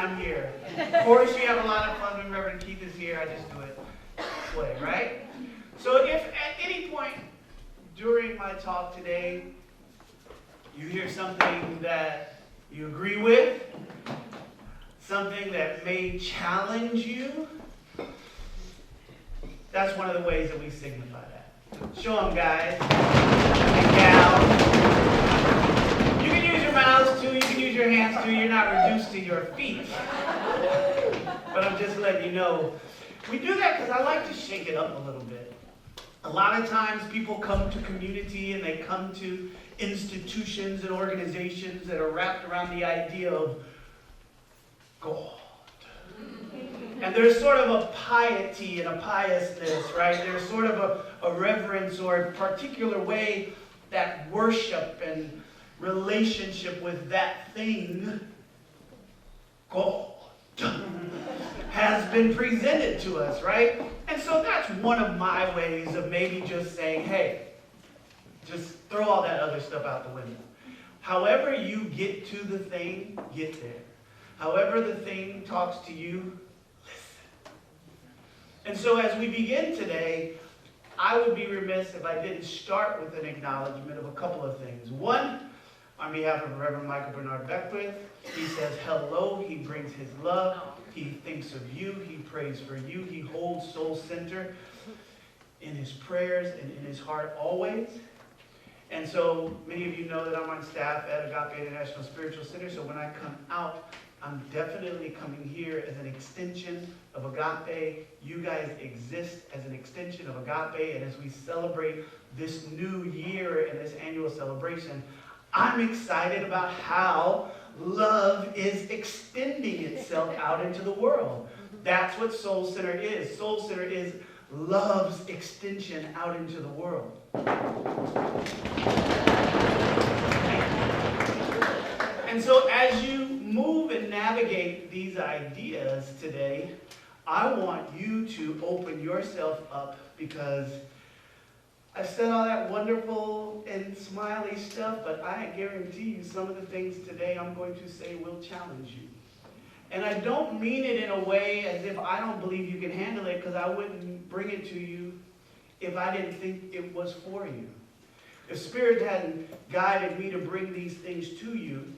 I'm here. Of course, you have a lot of fun when Reverend Keith is here. I just do it this way, right? So if at any point during my talk today, you hear something that you agree with, something that may challenge you, that's one of the ways that we signify that. Show them, guys and gals. You can use your mouths too, you can use your hands too, you're not reduced to your feet. But I'm just letting you know, we do that because I like to shake it up a little bit. A lot of times people come to community and they come to institutions and organizations that are wrapped around the idea of God. And there's sort of a piety and a piousness, right? There's sort of a reverence or a particular way that worship and relationship with that thing, God, has been presented to us, right? And so that's one of my ways of maybe just saying, hey, just throw all that other stuff out the window. However you get to the thing, get there. However the thing talks to you, listen. And so as we begin today, I would be remiss if I didn't start with an acknowledgement of a couple of things. One, on behalf of Reverend Michael Bernard Beckwith, he says hello, he brings his love, he thinks of you, he prays for you, he holds Soul Center in his prayers and in his heart always. And so many of you know that I'm on staff at Agape International Spiritual Center, so when I come out, I'm definitely coming here as an extension of Agape. You guys exist as an extension of Agape, and as we celebrate this new year and this annual celebration, I'm excited about how love is extending itself out into the world. That's what Soul Center is. Soul Center is love's extension out into the world. And so as you move and navigate these ideas today, I want you to open yourself up, because I said all that wonderful and smiley stuff, but I guarantee you some of the things today I'm going to say will challenge you. And I don't mean it in a way as if I don't believe you can handle it, because I wouldn't bring it to you if I didn't think it was for you. If Spirit hadn't guided me to bring these things to you,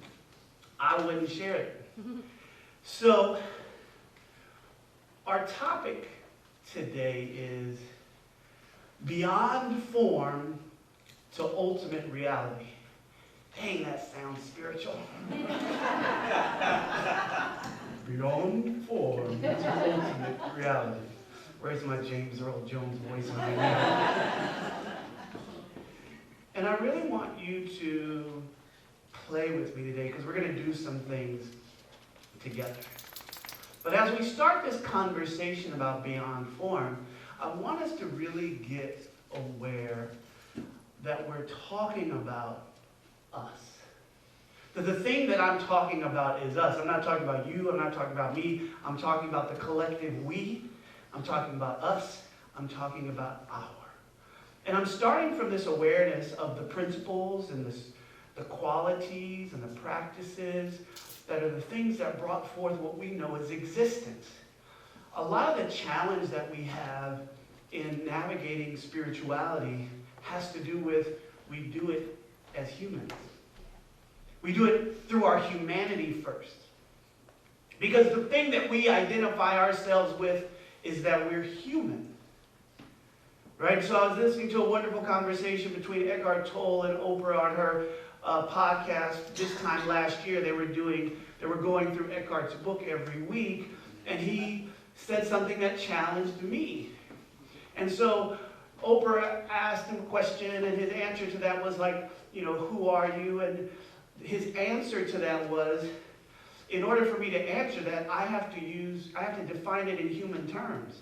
I wouldn't share it. So, our topic today is beyond form to ultimate reality. Dang, that sounds spiritual. Beyond form to ultimate reality. Where's my James Earl Jones voice on that? And I really want you to play with me today, because we're going to do some things together. But as we start this conversation about beyond form, I want us to really get aware that we're talking about us. That the thing that I'm talking about is us. I'm not talking about you. I'm not talking about me. I'm talking about the collective we. I'm talking about us. I'm talking about our. And I'm starting from this awareness of the principles and the qualities and the practices that are the things that brought forth what we know as existence. A lot of the challenge that we have in navigating spirituality has to do with we do it as humans. We do it through our humanity first. Because the thing that we identify ourselves with is that we're human. Right? So I was listening to a wonderful conversation between Eckhart Tolle and Oprah on her podcast this time last year. They were going through Eckhart's book every week, and he said something that challenged me. And so Oprah asked him a question, and his answer to that was like, who are you? And his answer to that was, in order for me to answer that, I have to define it in human terms.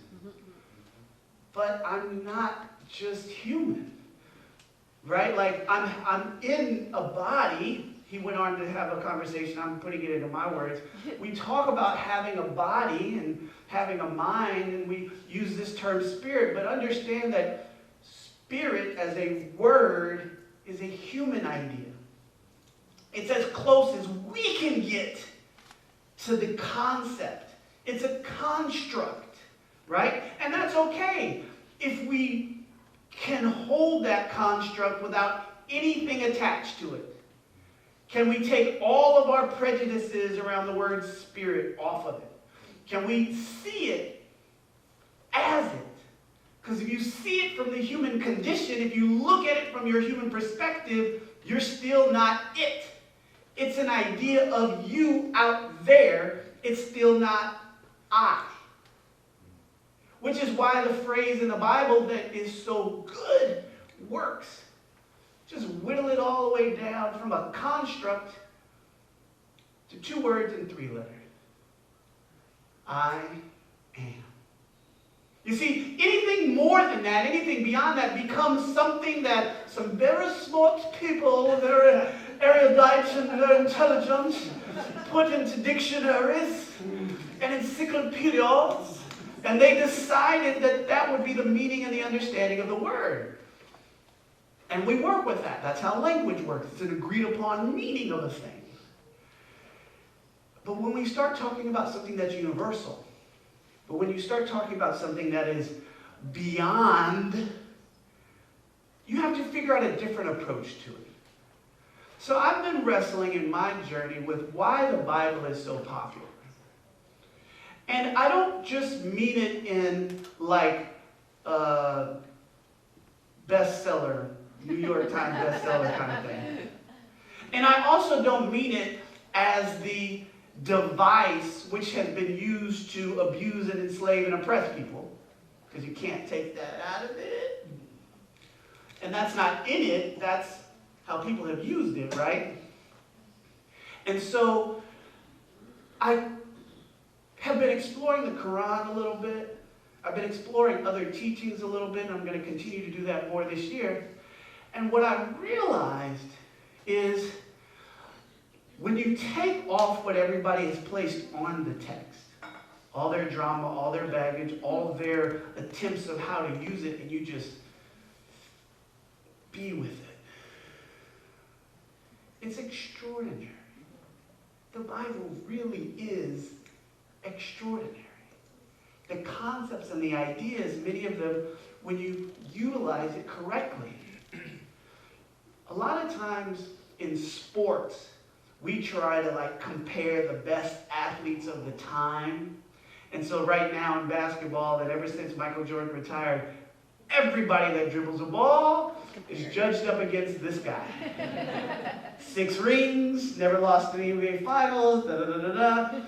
But I'm not just human, right? Like I'm in a body. He went on to have a conversation. I'm putting it into my words. We talk about having a body and having a mind, and we use this term spirit, but understand that spirit as a word is a human idea. It's as close as we can get to the concept. It's a construct, right? And that's okay if we can hold that construct without anything attached to it. Can we take all of our prejudices around the word spirit off of it? Can we see it as it? Because if you see it from the human condition, if you look at it from your human perspective, you're still not it. It's an idea of you out there. It's still not I. Which is why the phrase in the Bible that is so good works. Just whittle it all the way down from a construct to 2 words and 3 letters. I am. You see, anything more than that, anything beyond that becomes something that some very smart people, very erudite and very intelligent, put into dictionaries and encyclopedias, and they decided that that would be the meaning and the understanding of the word. And we work with that. That's how language works. It's an agreed upon meaning of a thing. But when we start talking about something that's universal, but when you start talking about something that is beyond, you have to figure out a different approach to it. So I've been wrestling in my journey with why the Bible is so popular. And I don't just mean it in like bestseller, New York Times bestseller kind of thing. And I also don't mean it as the device which has been used to abuse and enslave and oppress people, because you can't take that out of it. And that's not in it, that's how people have used it, right? And so I have been exploring the Quran a little bit. I've been exploring other teachings a little bit, and I'm going to continue to do that more this year. And what I realized is when you take off what everybody has placed on the text, all their drama, all their baggage, all their attempts of how to use it, and you just be with it, it's extraordinary. The Bible really is extraordinary. The concepts and the ideas, many of them, when you utilize it correctly. A lot of times in sports, we try to compare the best athletes of the time. And so right now in basketball, and ever since Michael Jordan retired, everybody that dribbles a ball is judged up against this guy. 6 rings, never lost in the NBA Finals, da-da-da-da-da.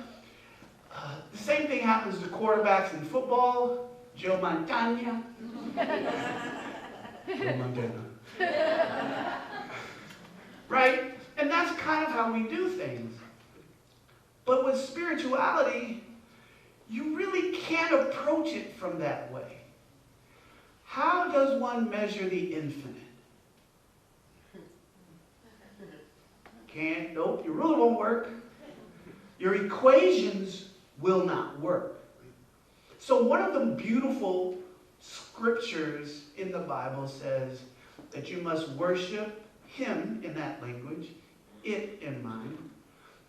The same thing happens to quarterbacks in football. Joe Montana. Joe Montana. Right? And that's kind of how we do things. But with spirituality, you really can't approach it from that way. How does one measure the infinite? Can't. Nope, your ruler won't work. Your equations will not work. So one of the beautiful scriptures in the Bible says that you must worship Him in that language, it in mind.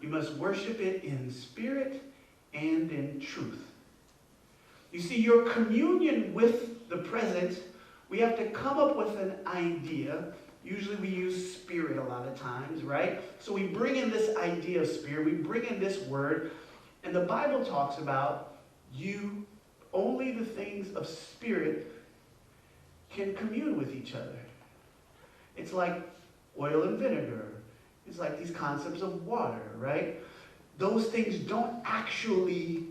You must worship it in spirit and in truth. You see, your communion with the present, we have to come up with an idea. Usually we use spirit a lot of times, right? So we bring in this idea of spirit, we bring in this word, and the Bible talks about only the things of spirit can commune with each other. It's like oil and vinegar. It's like these concepts of water, right? Those things don't actually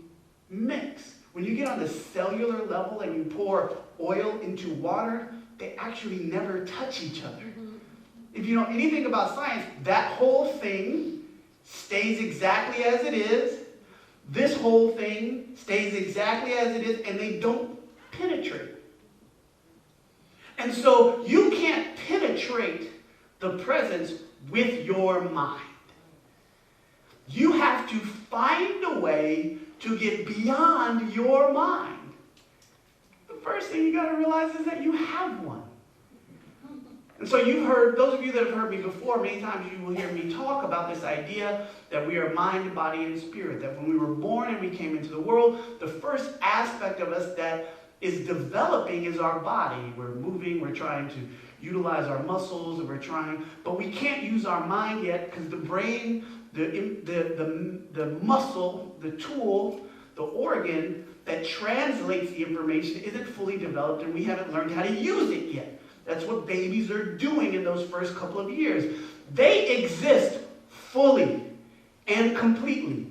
mix. When you get on the cellular level and you pour oil into water, they actually never touch each other. If you know anything about science, that whole thing stays exactly as it is. This whole thing stays exactly as it is, and they don't penetrate. And so you can't penetrate the presence with your mind. You have to find a way to get beyond your mind. The first thing you got to realize is that you have one. And so you've heard, those of you that have heard me before, many times you will hear me talk about this idea that we are mind, body, and spirit. That when we were born and we came into the world, the first aspect of us that is developing is our body. We're moving, we're trying to utilize our muscles, and we're trying, but we can't use our mind yet because the brain, the muscle, the tool, the organ that translates the information isn't fully developed, and we haven't learned how to use it yet. That's what babies are doing in those first couple of years. They exist fully and completely.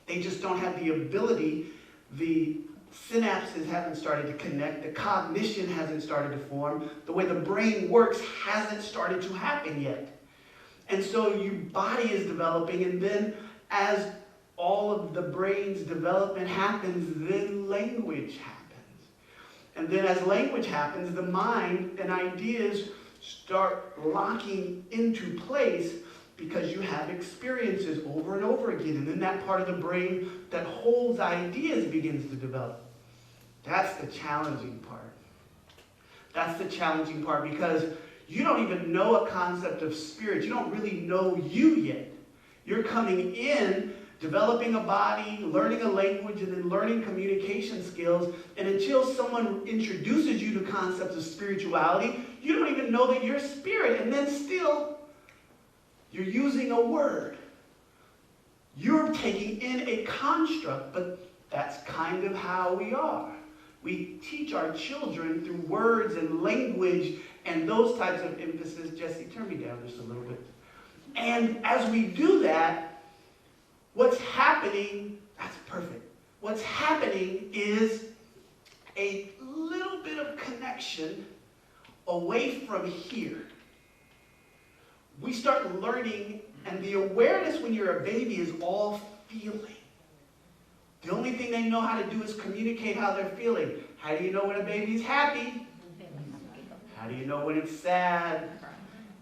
They just don't have the ability, the synapses haven't started to connect, the cognition hasn't started to form, the way the brain works hasn't started to happen yet. And so your body is developing, and then as all of the brain's development happens, then language happens. And then as language happens, the mind and ideas start locking into place because you have experiences over and over again. And then that part of the brain that holds ideas begins to develop. That's the challenging part. That's the challenging part because you don't even know a concept of spirit. You don't really know you yet. You're coming in, developing a body, learning a language, and then learning communication skills. And until someone introduces you to concepts of spirituality, you don't even know that you're spirit. And then still, you're using a word. You're taking in a construct, but that's kind of how we are. We teach our children through words and language and those types of emphasis. Jesse, turn me down just a little bit. And as we do that, what's happening, that's perfect. What's happening is a little bit of connection away from here. We start learning, and the awareness when you're a baby is all feeling. The only thing they know how to do is communicate how they're feeling. How do you know when a baby's happy? How do you know when it's sad?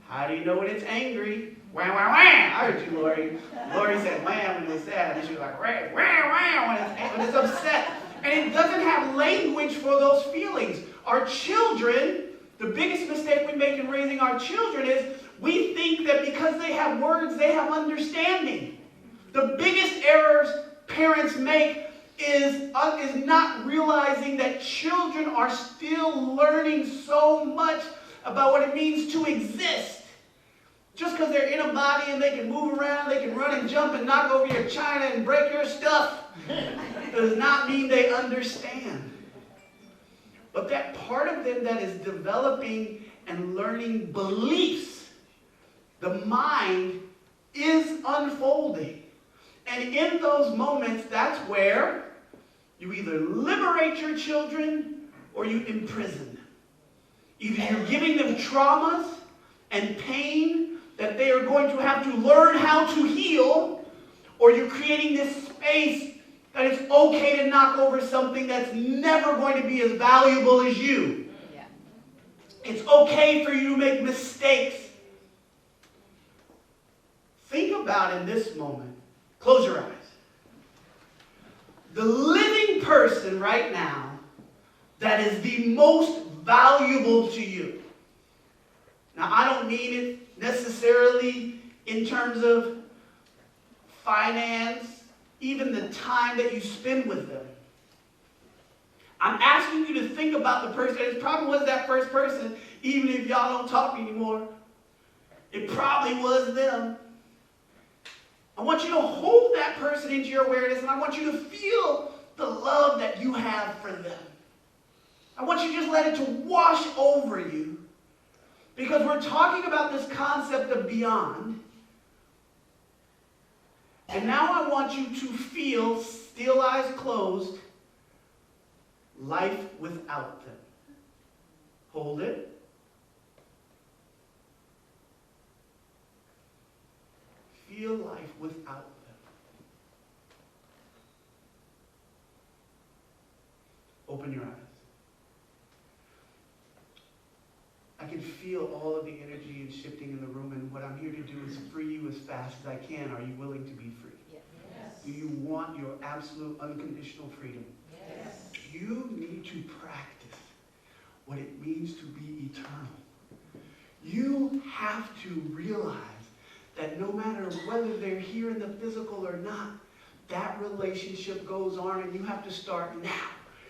How do you know when it's angry? Wham, wham, wham. I heard you, Lori. Lori said wham when it was sad, and she was like wham, wham, wham when it's upset. And it doesn't have language for those feelings. Our children, the biggest mistake we make in raising our children is we think that because they have words, they have understanding. The biggest errors parents make is not realizing that children are still learning so much about what it means to exist. Just because they're in a body and they can move around, they can run and jump and knock over your china and break your stuff, does not mean they understand. But that part of them that is developing and learning beliefs, the mind is unfolding. And in those moments, that's where you either liberate your children or you imprison them. Either you're giving them traumas and pain that they are going to have to learn how to heal, or you're creating this space that it's okay to knock over something that's never going to be as valuable as you. Yeah. It's okay for you to make mistakes. Think about in this moment. Close your eyes. The living person right now that is the most valuable to you. Now, I don't mean it necessarily in terms of finance, even the time that you spend with them. I'm asking you to think about the person. It probably was that first person, even if y'all don't talk anymore. It probably was them. I want you to hold that person into your awareness, and I want you to feel the love that you have for them. I want you to just let it to wash over you, because we're talking about this concept of beyond. And now I want you to feel, still eyes closed, life without them. Hold it. Feel life without them. Open your eyes. I can feel all of the energy and shifting in the room, and what I'm here to do is free you as fast as I can. Are you willing to be free? Yes. Do you want your absolute unconditional freedom? Yes. You need to practice what it means to be eternal. You have to realize that no matter whether they're here in the physical or not, that relationship goes on, and you have to start now.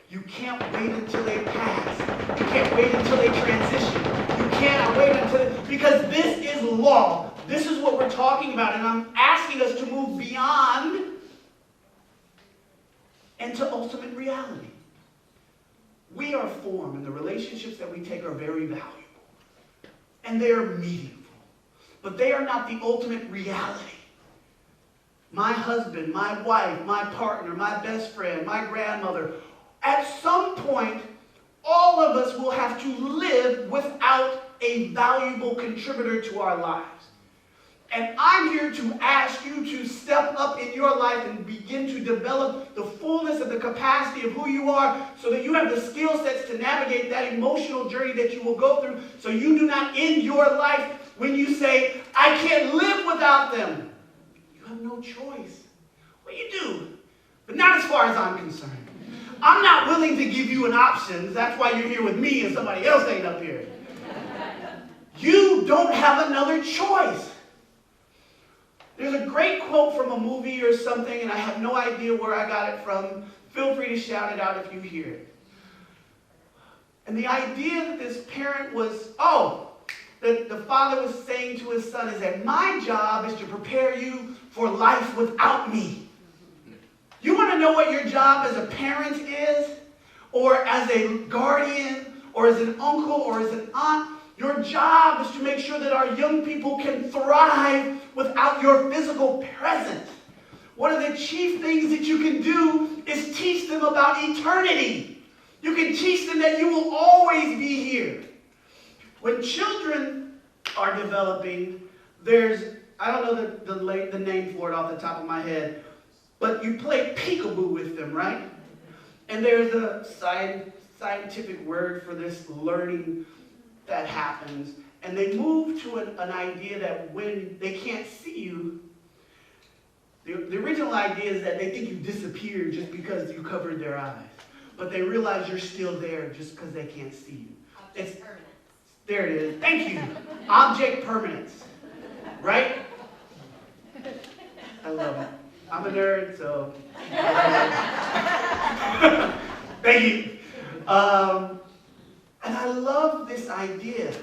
You can't wait until they pass. You can't wait until they transition. You can't wait until, because this is law. This is what we're talking about, and I'm asking us to move beyond into ultimate reality. We are formed, and the relationships that we take are very valuable. And they are meaningful. But they are not the ultimate reality. My husband, my wife, my partner, my best friend, my grandmother, at some point, all of us will have to live without a valuable contributor to our lives. And I'm here to ask you to step up in your life and begin to develop the fullness of the capacity of who you are so that you have the skill sets to navigate that emotional journey that you will go through, so you do not end your life when you say, I can't live without them. You have no choice. Well, you do, but not as far as I'm concerned. I'm not willing to give you an option. That's why you're here with me and somebody else ain't up here. You don't have another choice. There's a great quote from a movie or something, and I have no idea where I got it from. Feel free to shout it out if you hear it. And the idea that this parent was, that the father was saying to his son is that my job is to prepare you for life without me. You want to know what your job as a parent is? Or as a guardian? Or as an uncle? Or as an aunt? Your job is to make sure that our young people can thrive without your physical presence. One of the chief things that you can do is teach them about eternity. You can teach them that you will always be here. When children are developing, there's, I don't know the name for it off the top of my head, but you play peekaboo with them, right? And there's a scientific word for this learning that happens. And they move to an idea that when they can't see you, the original idea is that they think you disappeared just because you covered their eyes. But they realize you're still there just because they can't see you. Object permanence. There it is. Thank you. Object permanence. Right? I love it. I'm a nerd, so. Thank you. And I love this idea.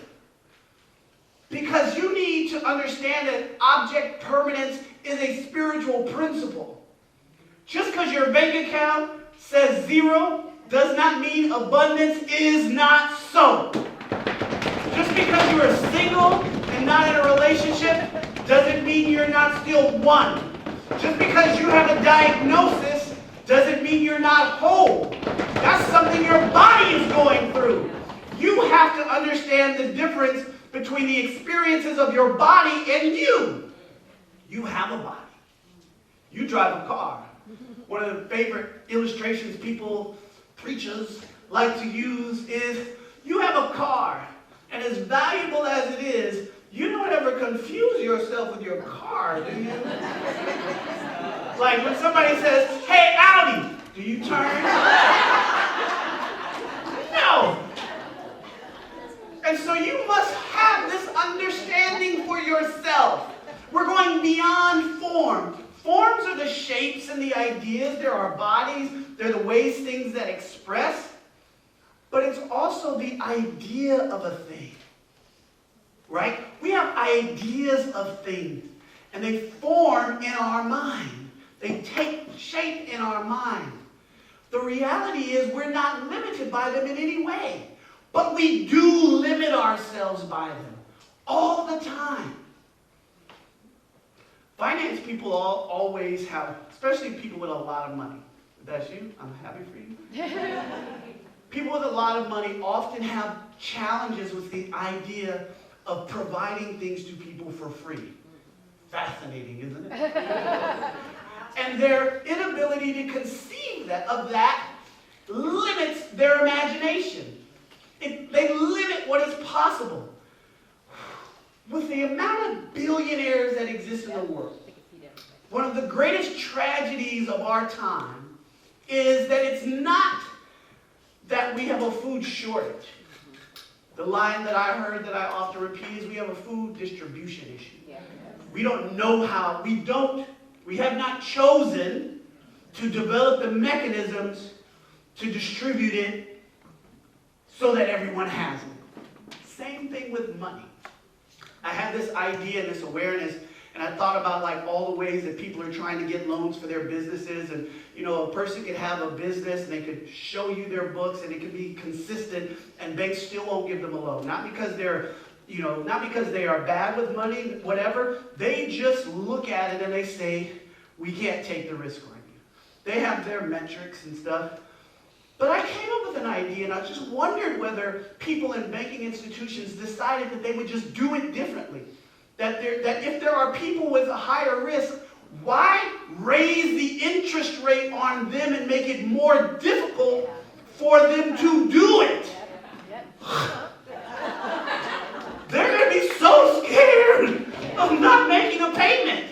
Because you need to understand that object permanence is a spiritual principle. Just because your bank account says 0 does not mean abundance is not so. Just because you are single and not in a relationship doesn't mean you're not still one. Just because you have a diagnosis doesn't mean you're not whole. That's something your body is going through. You have to understand the difference between the experiences of your body and you. You have a body. You drive a car. One of the favorite illustrations preachers like to use is, you have a car, and as valuable as it is, you don't ever confuse yourself with your car, do you? Like when somebody says, hey, Audi, do you turn? No. And so you must have this understanding for yourself. We're going beyond form. Forms are the shapes and the ideas. They're our bodies. They're the ways things that express. But it's also the idea of a thing. Right? We have ideas of things. And they form in our mind. They take shape in our mind. The reality is we're not limited by them in any way. But we do limit ourselves by them all the time. Finance people always have, especially people with a lot of money. If that's you, I'm happy for you. People with a lot of money often have challenges with the idea of providing things to people for free. Fascinating, isn't it? And their inability to conceive of that limits their imagination. They limit what is possible. With the amount of billionaires that exist in the world, one of the greatest tragedies of our time is that it's not that we have a food shortage. The line that I heard that I often repeat is we have a food distribution issue. We don't know how, we have not chosen to develop the mechanisms to distribute it so that everyone has it. Same thing with money. I had this idea and this awareness, and I thought about like all the ways that people are trying to get loans for their businesses. And you know, a person could have a business and they could show you their books and it could be consistent, and banks still won't give them a loan. Not because they're, you know, not because they are bad with money, whatever. They just look at it and they say, we can't take the risk on you. They have their metrics and stuff. But I came up with an idea, and I just wondered whether people in banking institutions decided that they would just do it differently. That if there are people with a higher risk, why raise the interest rate on them and make it more difficult for them to do it? They're going to be so scared of not making a payment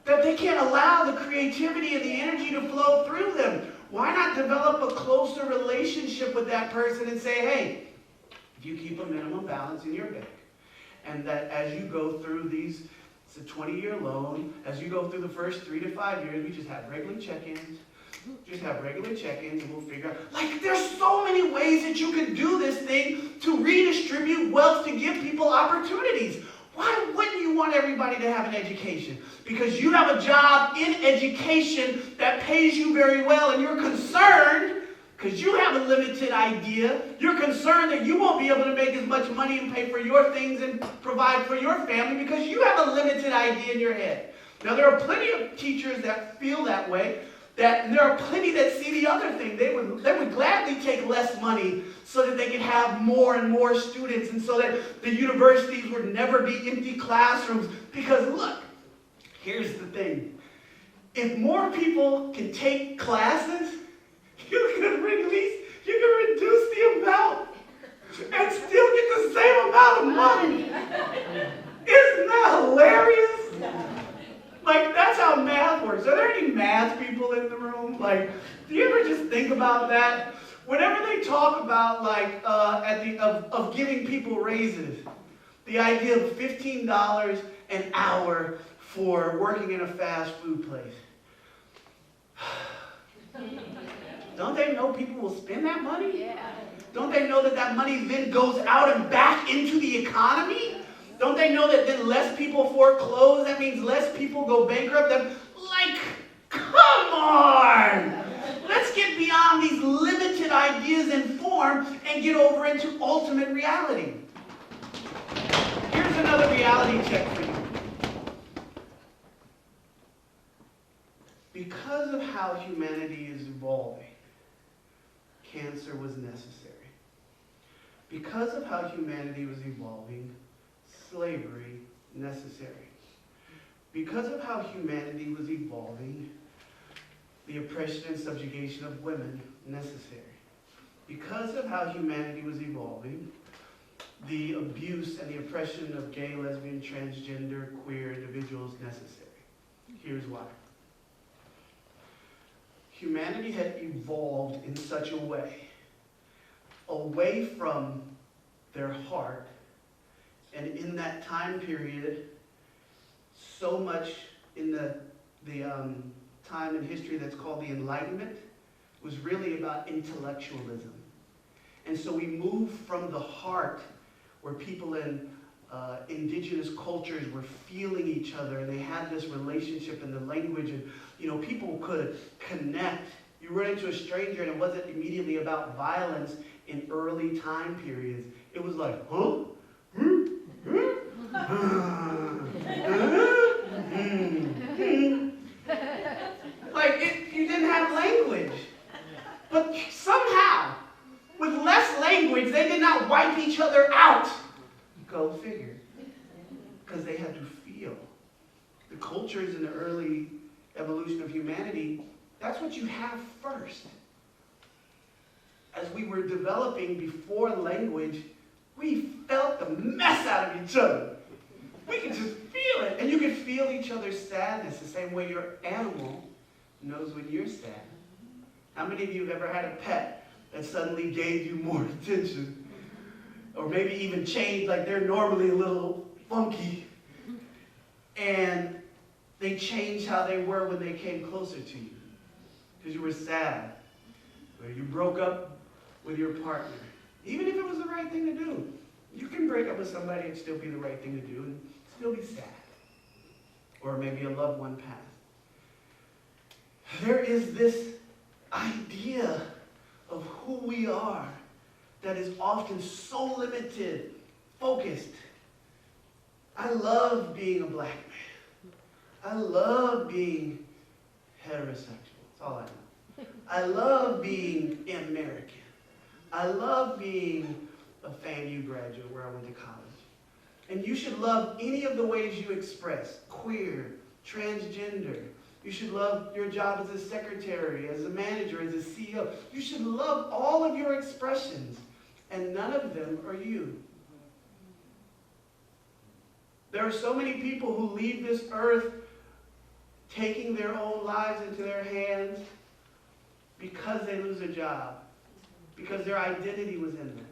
that they can't allow the creativity and the energy to flow through them. Why not develop a closer relationship with that person and say, hey, if you keep a minimum balance in your bank, and that as you go through these, it's a 20-year loan, as you go through the first 3 to 5 years, we just have regular check-ins. And we'll figure out, like, there's so many ways that you could do this thing to redistribute wealth, to give people opportunities. Why wouldn't you want everybody to have an education? Because you have a job in education that pays you very well, and you're concerned because you have a limited idea. You're concerned that you won't be able to make as much money and pay for your things and provide for your family because you have a limited idea in your head. Now, there are plenty of teachers that feel that way. There are plenty that see the other thing. They would gladly take less money so that they could have more and more students, and so that the universities would never be empty classrooms. Because look, here's the thing. If more people can take classes, you can reduce the amount and still get the same amount of money. Isn't that hilarious? Like, that's how math works. Are there any math people in the room? Like, do you ever just think about that? Whenever they talk about, like, of giving people raises, the idea of $15 an hour for working in a fast food place. Don't they know people will spend that money? Yeah. Don't they know that that money then goes out and back into the economy? Don't they know that then less people foreclose? That means less people go bankrupt? Like, come on! Let's get beyond these limited ideas and form and get over into ultimate reality. Here's another reality check for you. Because of how humanity is evolving, cancer was necessary. Because of how humanity was evolving, slavery necessary. Because of how humanity was evolving, the oppression and subjugation of women necessary. Because of how humanity was evolving, the abuse and the oppression of gay, lesbian, transgender, queer individuals necessary. Here's why. Humanity had evolved in such a way, away from their heart, and in that time period, so much in the time in history that's called the Enlightenment was really about intellectualism. And so we moved from the heart, where people in indigenous cultures were feeling each other, and they had this relationship in the language, and people could connect. You run into a stranger and it wasn't immediately about violence in early time periods. It was like, huh? You didn't have language. But somehow, with less language, they did not wipe each other out. Go figure. Because they had to feel. The cultures in the early evolution of humanity, that's what you have first. As we were developing before language, we felt the mess out of each other. We could just feel it. And you could feel each other's sadness the same way your animal knows when you're sad. How many of you have ever had a pet that suddenly gave you more attention? or maybe even changed, like they're normally a little funky, and they changed how they were when they came closer to you because you were sad, or you broke up with your partner. Even if it was the right thing to do, you can break up with somebody and still be the right thing to do and still be sad. Or maybe a loved one passed. There is this idea of who we are that is often so limited, focused. I love being a black man. I love being heterosexual. That's all I know. I love being American. I love being a FAMU graduate where I went to college. And you should love any of the ways you express, queer, transgender. You should love your job as a secretary, as a manager, as a CEO. You should love all of your expressions, and none of them are you. There are so many people who leave this earth taking their own lives into their hands because they lose a job, because their identity was in them,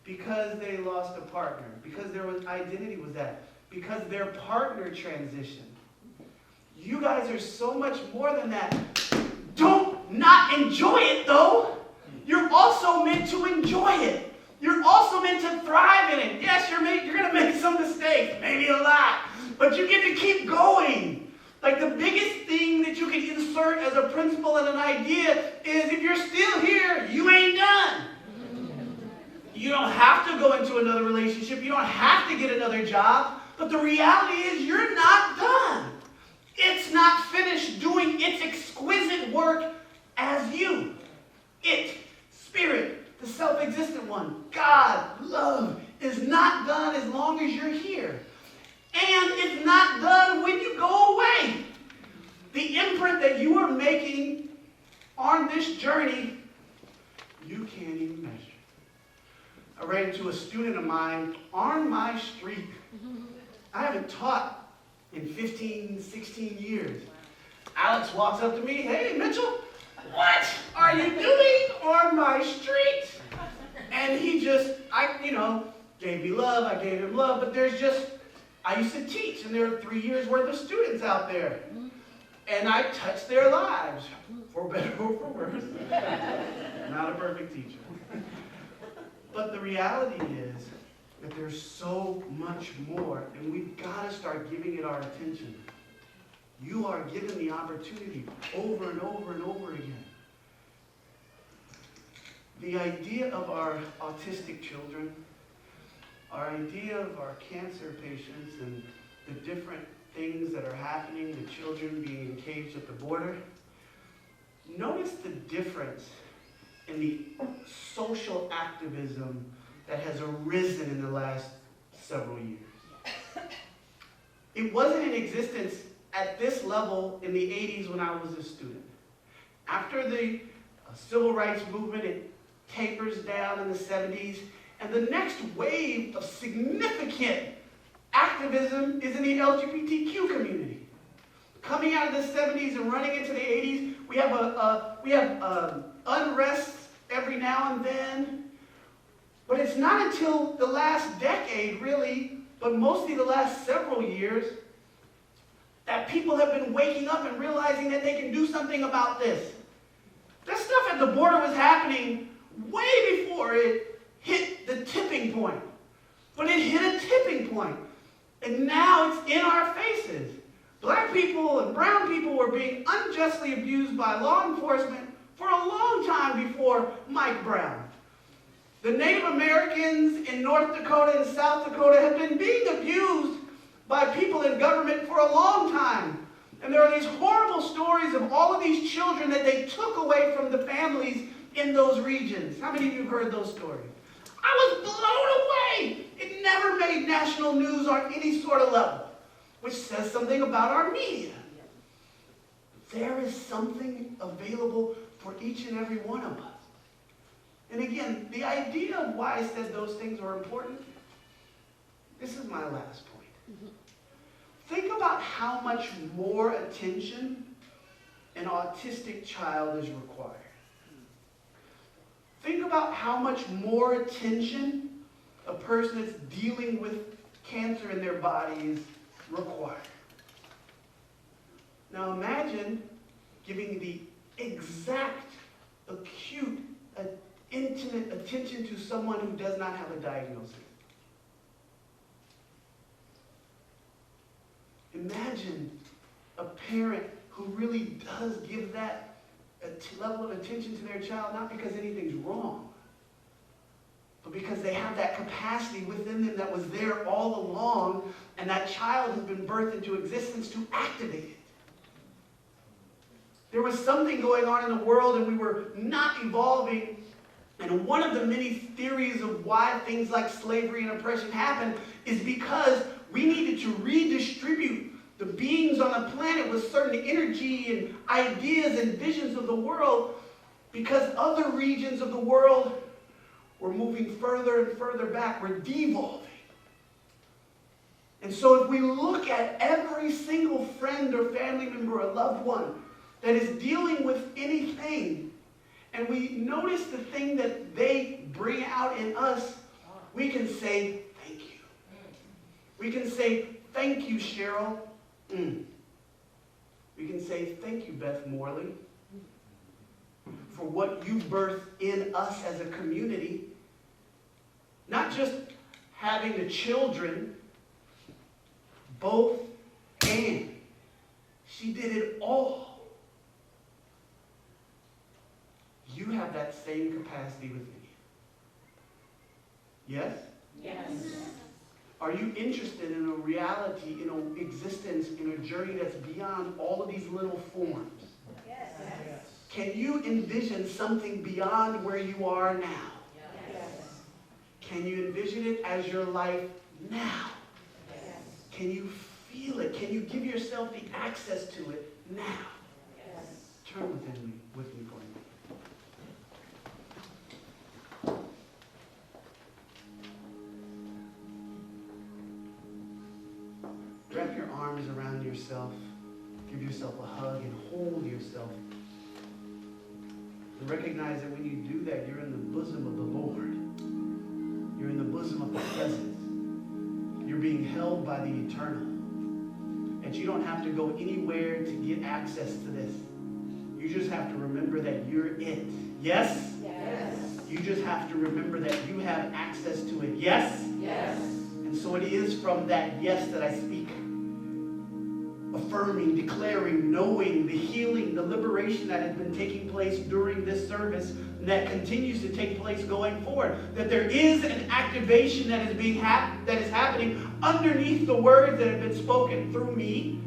because they lost a partner, because their identity was that, because their partner transitioned. You guys are so much more than that. Don't not enjoy it, though. You're also meant to enjoy it. You're also meant to thrive in it. Yes, you're going to make some mistakes, maybe a lot, but you get to keep going. Like the biggest thing that you can insert as a principle and an idea is if you're still here, you ain't done. You don't have to go into another relationship. You don't have to get another job. But the reality is you're not done. It's not finished doing its exquisite work as you. It, Spirit, the self-existent one, God, love, is not done as long as you're here. And it's not done when you go away. The imprint that you are making on this journey, you can't even measure. I ran into a student of mine on my street. I haven't taught in 15, 16 years. Alex walks up to me, "Hey, Mitchell, what are you doing on my street?" And he just, gave me love, I gave him love, but I used to teach, and there are 3 years worth of students out there. And I touched their lives, for better or for worse. Not a perfect teacher. But the reality is that there's so much more, and we've got to start giving it our attention. You are given the opportunity over and over and over again. The idea of our autistic children, our idea of our cancer patients and the different things that are happening, the children being encaged at the border, notice the difference in the social activism that has arisen in the last several years. It wasn't in existence at this level in the 80s when I was a student. After the civil rights movement, it tapers down in the 70s, and the next wave of significant activism is in the LGBTQ community. Coming out of the 70s and running into the 80s, we have unrest every now and then. But it's not until the last decade, really, but mostly the last several years, that people have been waking up and realizing that they can do something about this. This stuff at the border was happening way before it hit the tipping point. But it hit a tipping point. And now it's in our faces. Black people and brown people were being unjustly abused by law enforcement for a long time before Mike Brown. The Native Americans in North Dakota and South Dakota have been being abused by people in government for a long time. And there are these horrible stories of all of these children that they took away from the families in those regions. How many of you have heard those stories? I was blown away. It never made national news on any sort of level, which says something about our media. There is something available for each and every one of us. And again, the idea of why I said those things are important, this is my last point. Think about how much more attention an autistic child is required. Think about how much more attention a person that's dealing with cancer in their body is required. Now imagine giving the exact, acute, intimate attention to someone who does not have a diagnosis. Imagine a parent who really does give that level of attention to their child, not because anything's wrong, but because they have that capacity within them that was there all along, and that child has been birthed into existence to activate it. There was something going on in the world, and we were not evolving. And one of the many theories of why things like slavery and oppression happened is because we needed to redistribute the beings on the planet with certain energy and ideas and visions of the world, because other regions of the world were moving further and further back, were devolving. And so if we look at every single friend or family member or loved one that is dealing with anything, and we notice the thing that they bring out in us, we can say, thank you. We can say, thank you, Cheryl. We can say, thank you, Beth Morley, for what you birthed in us as a community. Not just having the children, both and. She did it all. You have that same capacity within you. Yes? Yes. Are you interested in a reality, in an existence, in a journey that's beyond all of these little forms? Yes. Can you envision something beyond where you are now? Yes. Can you envision it as your life now? Yes. Can you feel it? Can you give yourself the access to it now? Yes. Turn with me for a minute. Wrap your arms around yourself. Give yourself a hug and hold yourself. And recognize that when you do that, you're in the bosom of the Lord. You're in the bosom of the presence. You're being held by the eternal. And you don't have to go anywhere to get access to this. You just have to remember that you're it. Yes? Yes. You just have to remember that you have access to it. Yes? Yes. And so it is from that yes that I speak. Affirming, declaring, knowing the healing, the liberation that has been taking place during this service, and that continues to take place going forward. That there is an activation that is happening underneath the words that have been spoken through me.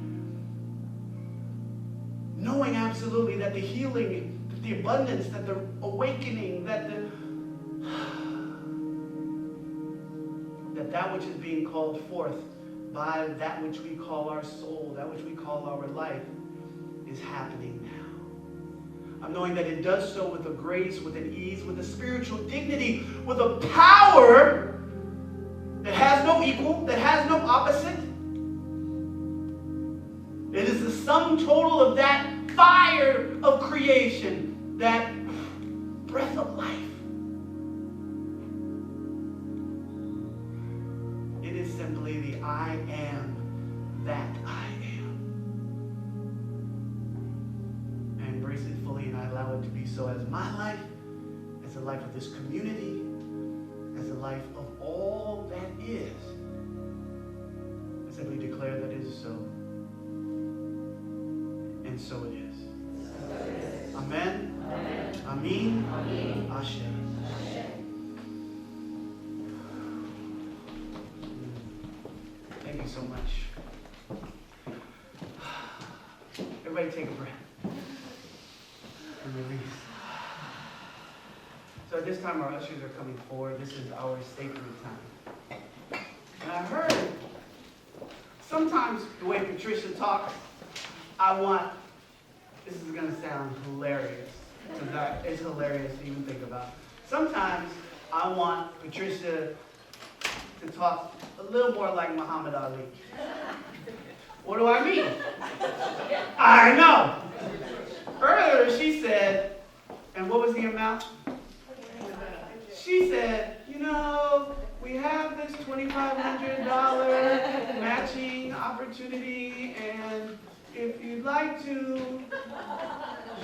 Knowing absolutely that the healing, that the abundance, that the awakening, that that which is being called forth by that which we call our soul, that which we call our life, is happening now. I'm knowing that it does so with a grace, with an ease, with a spiritual dignity, with a power that has no equal, that has no opposite. It is the sum total of that fire of creation, that breath of life. It is simply the I am that I am. I embrace it fully and I allow it to be so as my life, as the life of this community, as the life of all that is. I simply declare that it is so. And so it is. Amen. Amen. Amen. Amen. Ashe. Thank you so much. Everybody take a breath. And release. So at this time, our ushers are coming forward. This is our sacred time. And I heard sometimes the way Patricia talks, this is going to sound hilarious. It's hilarious to even think about. Sometimes I want Patricia to talk a little more like Muhammad Ali. What do I mean? I know. Earlier she said, and what was the amount? She said, we have this $2,500 matching opportunity, and if you'd like to,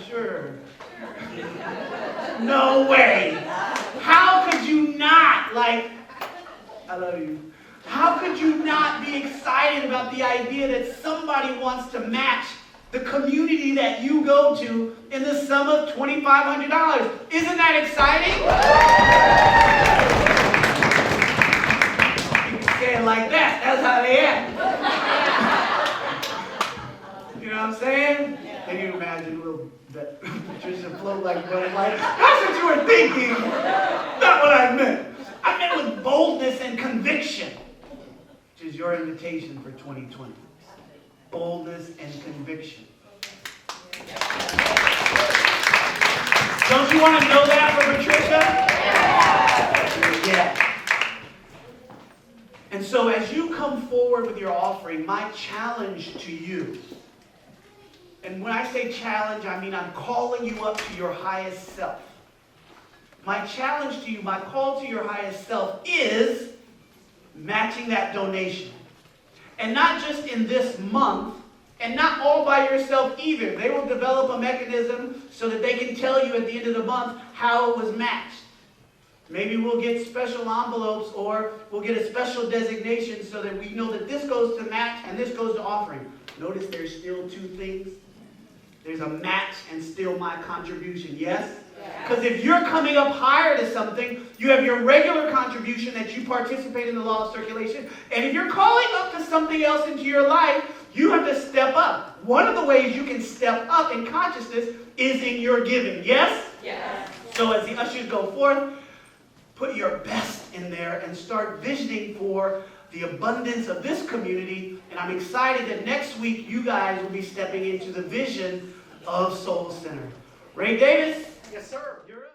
sure. No way. How could you not, I love you. How could you not be excited about the idea that somebody wants to match the community that you go to in the sum of $2,500? Isn't that exciting? You can say it like that. That's how they act. You know what I'm saying? Can you imagine little Patricia float like butterfly? That's what you were thinking. Not what I meant. I meant with boldness and conviction, which is your invitation for 2020. Boldness and conviction. Don't you want to know that for Patricia? Yeah. And so as you come forward with your offering, my challenge to you, and when I say challenge, I mean I'm calling you up to your highest self. My challenge to you, my call to your highest self is matching that donation. And not just in this month, and not all by yourself either. They will develop a mechanism so that they can tell you at the end of the month how it was matched. Maybe we'll get special envelopes, or we'll get a special designation so that we know that this goes to match and this goes to offering. Notice there's still two things. There's a match and still my contribution, yes? Because if you're coming up higher to something, you have your regular contribution that you participate in the law of circulation. And if you're calling up to something else into your life, you have to step up. One of the ways you can step up in consciousness is in your giving, yes? Yes. So as the ushers go forth, put your best in there and start visioning for the abundance of this community. And I'm excited that next week you guys will be stepping into the vision of Soul Center. Ray Davis? Yes, sir. You're up.